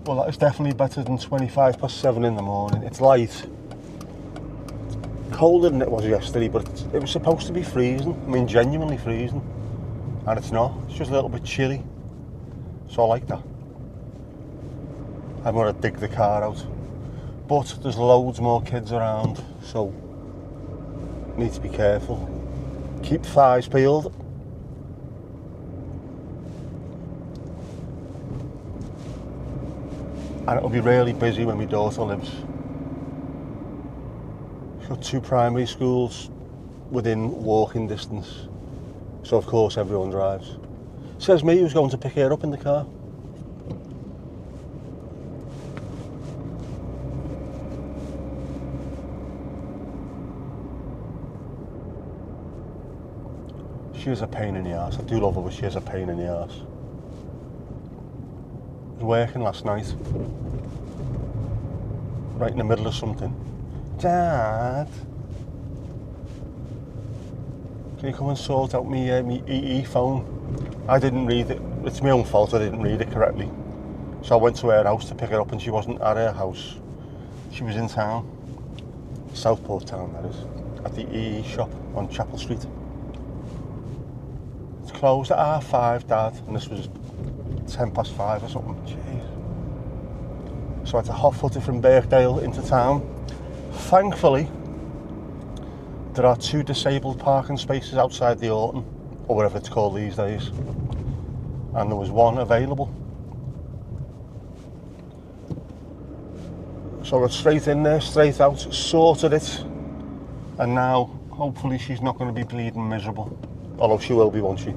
Well, that is definitely better than 7 in the morning. It's light. Colder than it was yesterday, but it was supposed to be freezing. I mean, genuinely freezing. And it's not. It's just a little bit chilly. So I like that. I'm going to dig the car out. But there's loads more kids around, so need to be careful. Keep thighs peeled. And it'll be really busy when my daughter lives. She's got 2 primary schools within walking distance. So of course everyone drives. Says me who's going to pick her up in the car. She is a pain in the arse. I do love her, but she is a pain in the arse. I was working last night. Right in the middle of something. Dad, can you come and sort out me EE phone? I didn't read it. It's my own fault I didn't read it correctly. So I went to her house to pick her up and she wasn't at her house. She was in town. Southport town, that is. At the EE shop on Chapel Street. It's closed at 5:30, Dad. And this was 5:10 or something. Jeez. So I had to hot-foot it from Birkdale into town. Thankfully, there are 2 disabled parking spaces outside the Orton, or whatever it's called these days. And there was 1 available. So I got straight in there, straight out, sorted it. And now, hopefully she's not going to be bleeding miserable. Although she will be, won't she?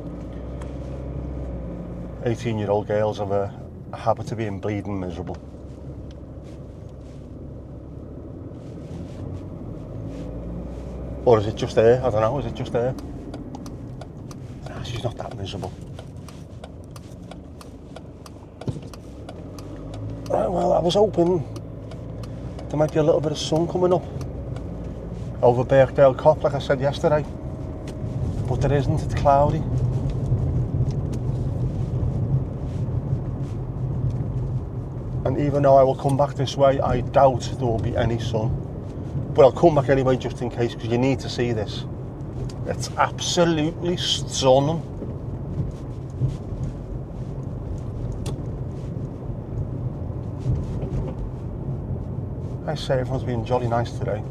18-year-old girls have a habit of being bleeding miserable. Or is it just her? I don't know, is it just her? Nah, she's not that miserable. Right, well, I was hoping there might be a little bit of sun coming up over Birkdale Cop, like I said yesterday. But there isn't, it's cloudy. And even though I will come back this way, I doubt there will be any sun. But I'll come back anyway just in case, because you need to see this. It's absolutely stunning. I say everyone's been jolly nice today.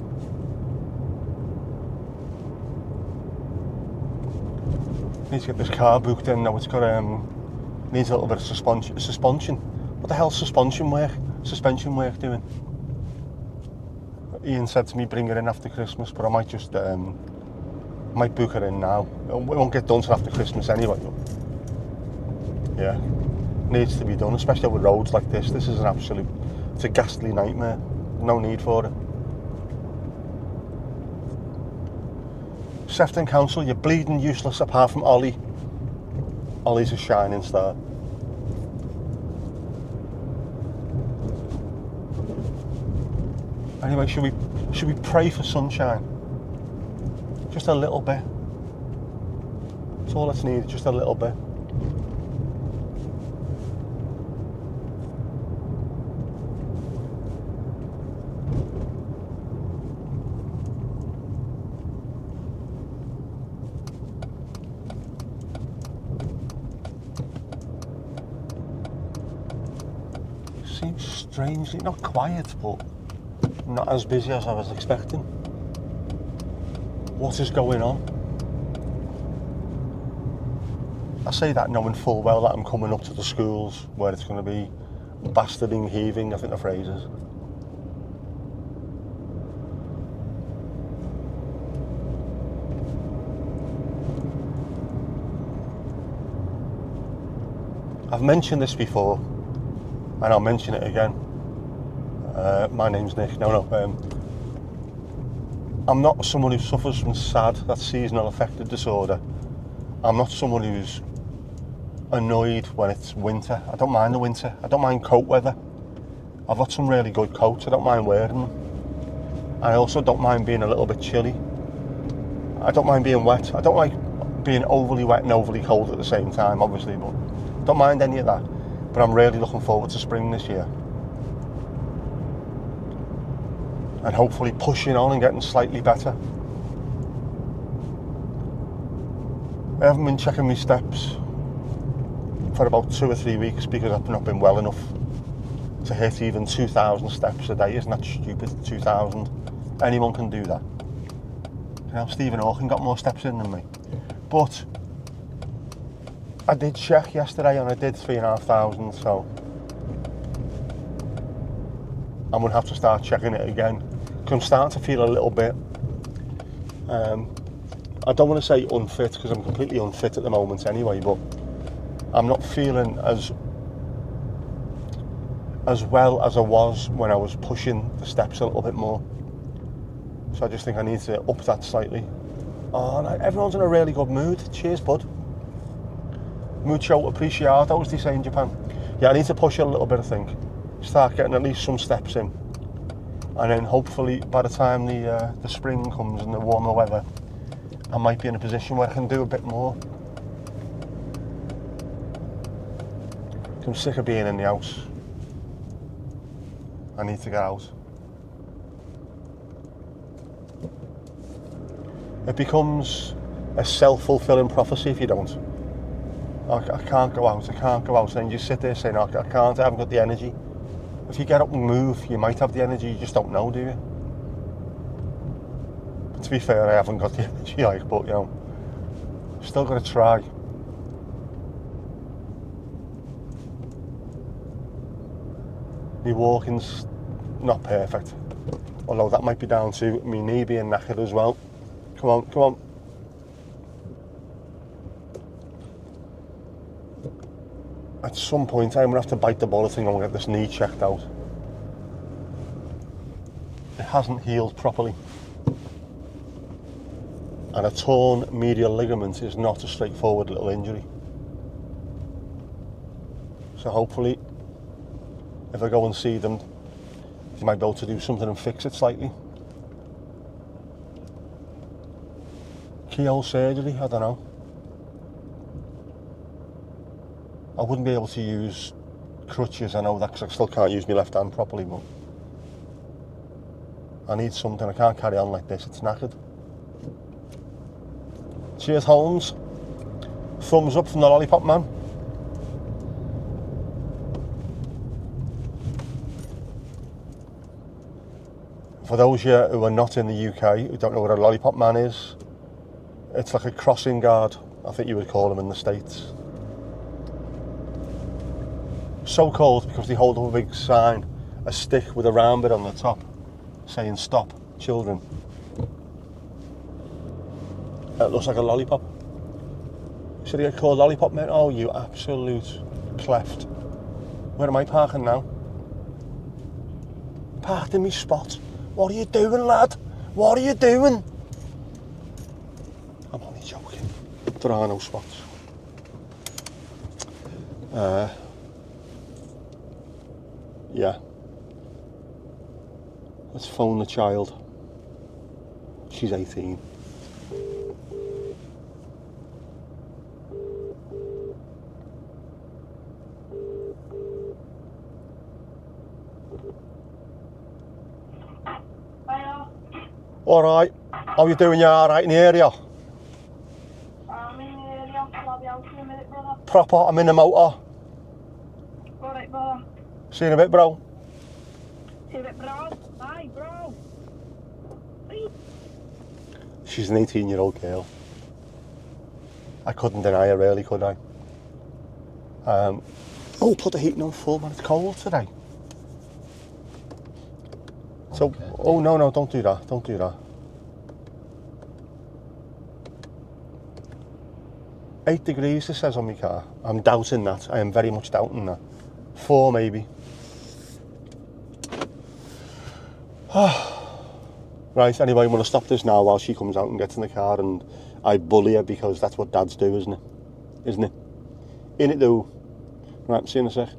Need to get this car booked in now. It's got needs a little bit of suspension. What the hell's suspension work doing? Ian said to me bring her in after Christmas, but I might just might book her in now. It won't get done till after Christmas anyway. Yeah, needs to be done, especially with roads like this. This is it's a ghastly nightmare. No need for it. Sefton Council, you're bleeding useless apart from Ollie. Ollie's a shining star. Anyway, should we pray for sunshine? Just a little bit. That's all that's needed, just a little bit. Seems strangely not quiet, but not as busy as I was expecting. What is going on? I say that knowing full well that I'm coming up to the schools where it's going to be bastarding, heaving, I think the phrase is. I've mentioned this before, and I'll mention it again. My name's Nick. I'm not someone who suffers from SAD, that's seasonal affective disorder. I'm not someone who's annoyed when it's winter. I don't mind the winter. I don't mind coat weather. I've got some really good coats. I don't mind wearing them. I also don't mind being a little bit chilly. I don't mind being wet. I don't like being overly wet and overly cold at the same time, obviously, but don't mind any of that. But I'm really looking forward to spring this year. and hopefully pushing on and getting slightly better. I haven't been checking my steps for about 2 or 3 weeks because I've not been well enough to hit even 2,000 steps a day. Isn't that stupid? 2,000. Anyone can do that. You know, Stephen Hawking got more steps in than me. But I did check yesterday and I did 3,500, so I'm going to have to start checking it again. Because I'm starting to feel a little bit, I don't want to say unfit because I'm completely unfit at the moment anyway, but I'm not feeling as well as I was when I was pushing the steps a little bit more. So I just think I need to up that slightly. Oh, and everyone's in a really good mood. Cheers, bud. Mucho apreciado, as they say in Japan. Yeah, I need to push it a little bit, I think. Start getting at least some steps in. And then hopefully by the time the spring comes and the warmer weather, I might be in a position where I can do a bit more. I'm sick of being in the house. I need to get out. It becomes a self-fulfilling prophecy if you don't. I can't go out, and you sit there saying, I can't, I haven't got the energy. If you get up and move, you might have the energy, you just don't know, do you? But to be fair, I haven't got the energy, but you know, still got to try. My walking's not perfect, although that might be down to me knee being knackered as well. Come on. At some point I'm going to have to bite the bullet and go and get this knee checked out. It hasn't healed properly. And a torn medial ligament is not a straightforward little injury. So hopefully, if I go and see them, they might be able to do something and fix it slightly. Keyhole surgery, I don't know. I wouldn't be able to use crutches, I know that, because I still can't use my left hand properly, but I need something. I can't carry on like this, it's knackered. Cheers, Holmes. Thumbs up from the Lollipop Man. For those of you who are not in the UK, who don't know what a Lollipop Man is, it's like a crossing guard, I think you would call them in the States. So called because they hold up a big sign, a stick with a round bit on the top, saying "Stop, children." It looks like a lollipop. Should I get called Lollipop Man? Oh, you absolute cleft. Where am I parking now? Parked in my spot. What are you doing, lad? What are you doing? I'm only joking. There are no spots. Yeah. Let's phone the child. She's 18. Hiya. Alright. How you doing? You alright in the area? I'm in the area. I'll be out in a minute, brother. Proper, I'm in the motor. Alright, brother. See you in a bit, bro. See you in a bit, bro. Bye, bro. Bye. She's an 18-year-old girl. I couldn't deny her, really, could I? Oh, put the heating on full, man. It's cold today. So, oh, no, don't do that. Don't do that. 8 degrees, it says on my car. I'm doubting that. I am very much doubting that. 4, maybe. Right, anyway, I'm going to stop this now while she comes out and gets in the car and I bully her because that's what dads do, isn't it? Isn't it? In it, though. Right, see you in a sec.